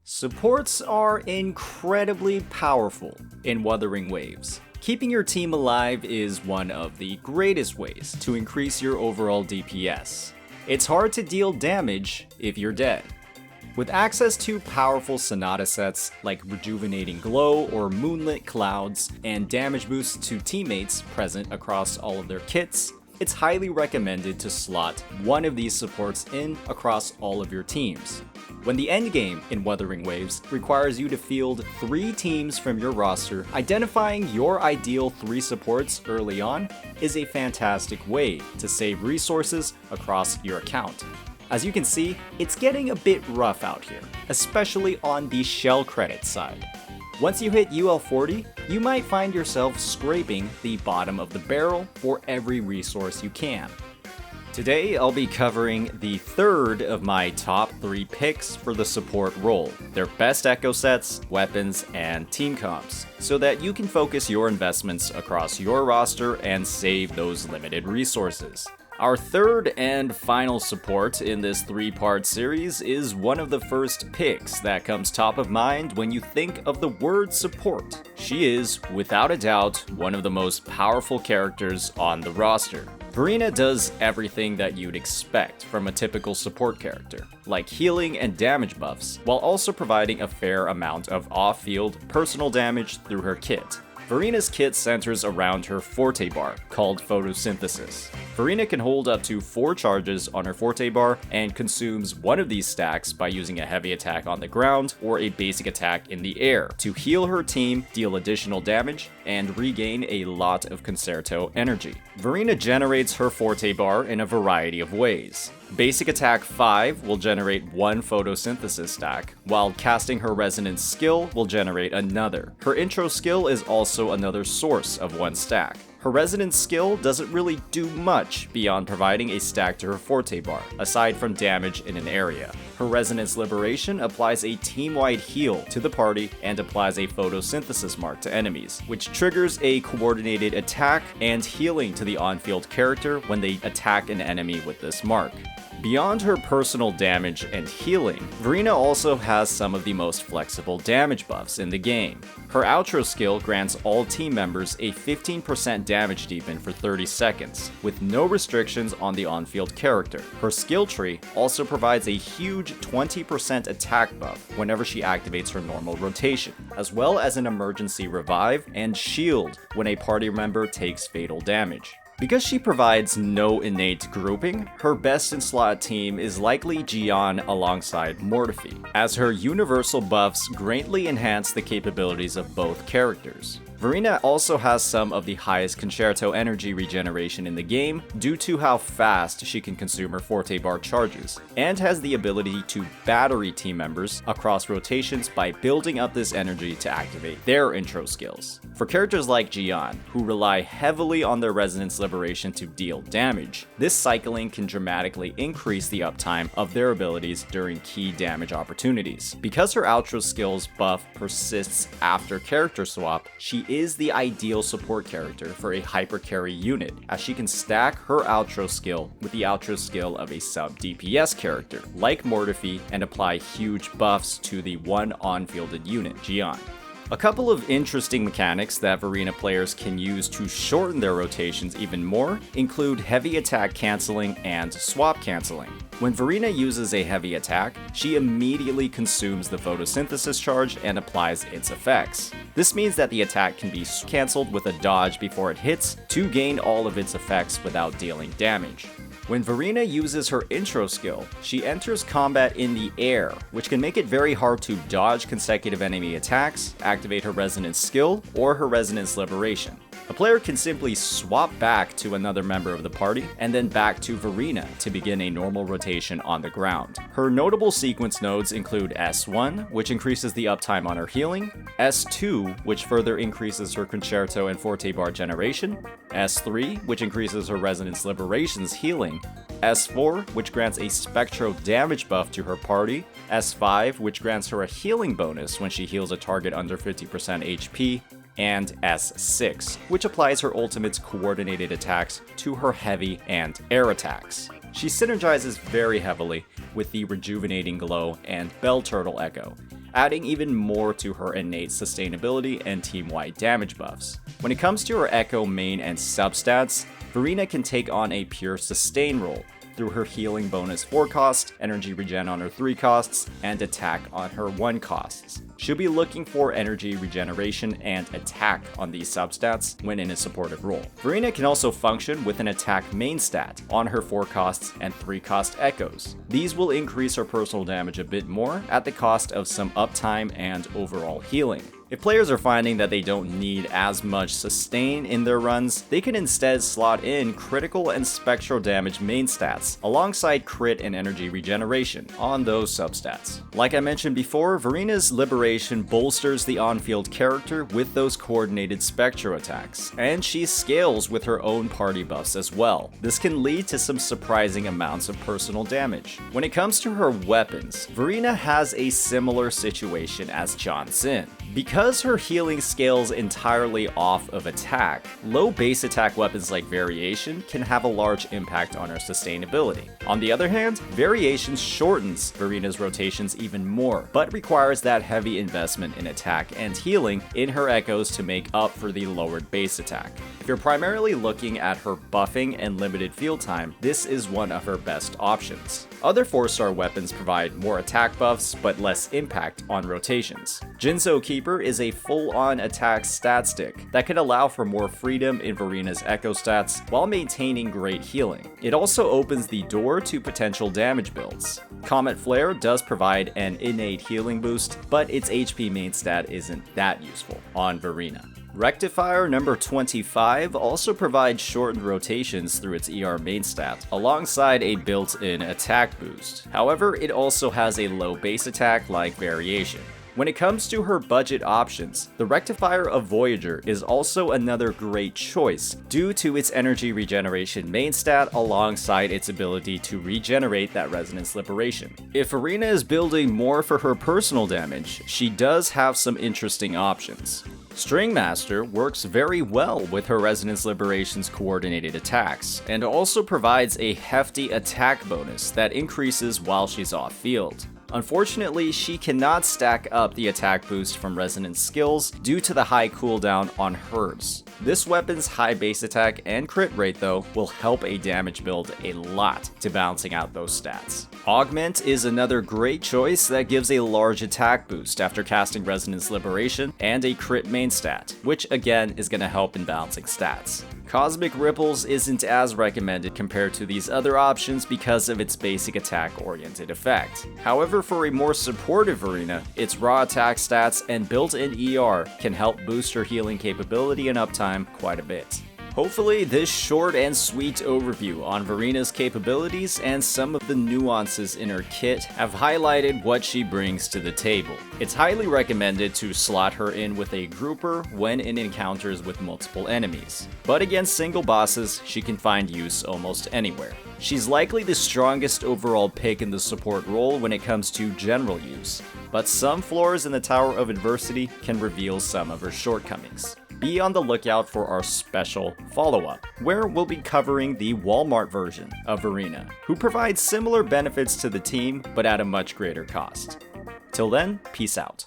Supports are incredibly powerful in Wuthering Waves. Keeping your team alive is one of the greatest ways to increase your overall DPS. It's hard to deal damage if you're dead. With access to powerful Sonata sets like Rejuvenating Glow or Moonlit Clouds, and damage boosts to teammates present across all of their kits, it's highly recommended to slot one of these supports in across all of your teams. When the endgame in Wuthering Waves requires you to field 3 teams from your roster, identifying your ideal 3 supports early on is a fantastic way to save resources across your account. As you can see, it's getting a bit rough out here, especially on the shell credit side. Once you hit UL 40, you might find yourself scraping the bottom of the barrel for every resource you can. Today, I'll be covering the third of my top 3 picks for the support role, their best echo sets, weapons, and team comps, so that you can focus your investments across your roster and save those limited resources. Our third and final support in this 3-part series is one of the first picks that comes top of mind when you think of the word support. She is, without a doubt, one of the most powerful characters on the roster. Verina does everything that you'd expect from a typical support character, like healing and damage buffs, while also providing a fair amount of off-field personal damage through her kit. Verina's kit centers around her Forte bar, called Photosynthesis. Verina can hold up to 4 charges on her Forte bar and consumes one of these stacks by using a heavy attack on the ground or a basic attack in the air to heal her team, deal additional damage, and regain a lot of Concerto energy. Verina generates her Forte bar in a variety of ways. Basic Attack 5 will generate 1 photosynthesis stack, while casting her Resonance skill will generate another. Her intro skill is also another source of 1 stack. Her Resonance skill doesn't really do much beyond providing a stack to her Forte bar, aside from damage in an area. Her Resonance Liberation applies a team-wide heal to the party and applies a photosynthesis mark to enemies, which triggers a coordinated attack and healing to the on-field character when they attack an enemy with this mark. Beyond her personal damage and healing, Verina also has some of the most flexible damage buffs in the game. Her outro skill grants all team members a 15% damage deepen for 30 seconds, with no restrictions on the on-field character. Her skill tree also provides a huge 20% attack buff whenever she activates her normal rotation, as well as an emergency revive and shield when a party member takes fatal damage. Because she provides no innate grouping, her best in slot team is likely Jian alongside Mortefi, as her universal buffs greatly enhance the capabilities of both characters. Verina also has some of the highest Concerto energy regeneration in the game due to how fast she can consume her Forte bar charges, and has the ability to battery team members across rotations by building up this energy to activate their intro skills. For characters like Jian, who rely heavily on their Resonance Liberation to deal damage, this cycling can dramatically increase the uptime of their abilities during key damage opportunities. Because her outro skills buff persists after character swap, she is the ideal support character for a hyper carry unit, as she can stack her outro skill with the outro skill of a sub DPS character, like Mortefi, and apply huge buffs to the one on-fielded unit, Jian. A couple of interesting mechanics that Verina players can use to shorten their rotations even more include heavy attack canceling and swap canceling. When Verina uses a heavy attack, she immediately consumes the photosynthesis charge and applies its effects. This means that the attack can be cancelled with a dodge before it hits to gain all of its effects without dealing damage. When Verina uses her intro skill, she enters combat in the air, which can make it very hard to dodge consecutive enemy attacks, activate her Resonance skill, or her Resonance Liberation. A player can simply swap back to another member of the party, and then back to Verina to begin a normal rotation on the ground. Her notable sequence nodes include S1, which increases the uptime on her healing, S2, which further increases her Concerto and Forte bar generation, S3, which increases her Resonance Liberation's healing, S4, which grants a Spectro damage buff to her party, S5, which grants her a healing bonus when she heals a target under 50% HP, and S6, which applies her ultimate's coordinated attacks to her heavy and air attacks. She synergizes very heavily with the Rejuvenating Glow and Bell Turtle Echo, adding even more to her innate sustainability and team-wide damage buffs. When it comes to her Echo main and substats, Verina can take on a pure sustain role through her healing bonus 4 cost, energy regen on her 3 costs, and attack on her 1 costs. She'll be looking for energy regeneration and attack on these substats when in a supportive role. Verina can also function with an attack main stat on her 4 costs and 3 cost echoes. These will increase her personal damage a bit more at the cost of some uptime and overall healing. If players are finding that they don't need as much sustain in their runs, they can instead slot in critical and spectral damage main stats alongside crit and energy regeneration on those substats. Like I mentioned before, Verina's Liberation bolsters the on-field character with those coordinated spectral attacks, and she scales with her own party buffs as well. This can lead to some surprising amounts of personal damage. When it comes to her weapons, Verina has a similar situation as John Sin. Because her healing scales entirely off of attack, low base attack weapons like Variation can have a large impact on her sustainability. On the other hand, Variation shortens Verina's rotations even more, but requires that heavy investment in attack and healing in her echoes to make up for the lowered base attack. If you're primarily looking at her buffing and limited field time, this is one of her best options. Other 4-star weapons provide more attack buffs, but less impact on rotations. Jinzo Keeper is a full-on attack stat stick that can allow for more freedom in Verina's echo stats while maintaining great healing. It also opens the door to potential damage builds. Comet Flare does provide an innate healing boost, but its HP main stat isn't that useful on Verina. Rectifier number 25 also provides shortened rotations through its ER main stat, alongside a built-in attack boost. However, it also has a low base attack like Variation. When it comes to her budget options, the Rectifier of Voyager is also another great choice due to its energy regeneration main stat alongside its ability to regenerate that Resonance Liberation. If Verina is building more for her personal damage, she does have some interesting options. Stringmaster works very well with her Resonance Liberation's coordinated attacks, and also provides a hefty attack bonus that increases while she's off-field. Unfortunately, she cannot stack up the attack boost from Resonance skills due to the high cooldown on hers. This weapon's high base attack and crit rate though will help a damage build a lot to balancing out those stats. Augment is another great choice that gives a large attack boost after casting Resonance Liberation and a crit main stat, which again is going to help in balancing stats. Cosmic Ripples isn't as recommended compared to these other options because of its basic attack-oriented effect. However, for a more supportive Verina, its raw attack stats and built-in ER can help boost her healing capability and uptime quite a bit. Hopefully, this short and sweet overview on Verina's capabilities and some of the nuances in her kit have highlighted what she brings to the table. It's highly recommended to slot her in with a grouper when in encounters with multiple enemies, but against single bosses, she can find use almost anywhere. She's likely the strongest overall pick in the support role when it comes to general use, but some flaws in the Tower of Adversity can reveal some of her shortcomings. Be on the lookout for our special follow-up, where we'll be covering the Walmart version of Verina, who provides similar benefits to the team, but at a much greater cost. Till then, peace out.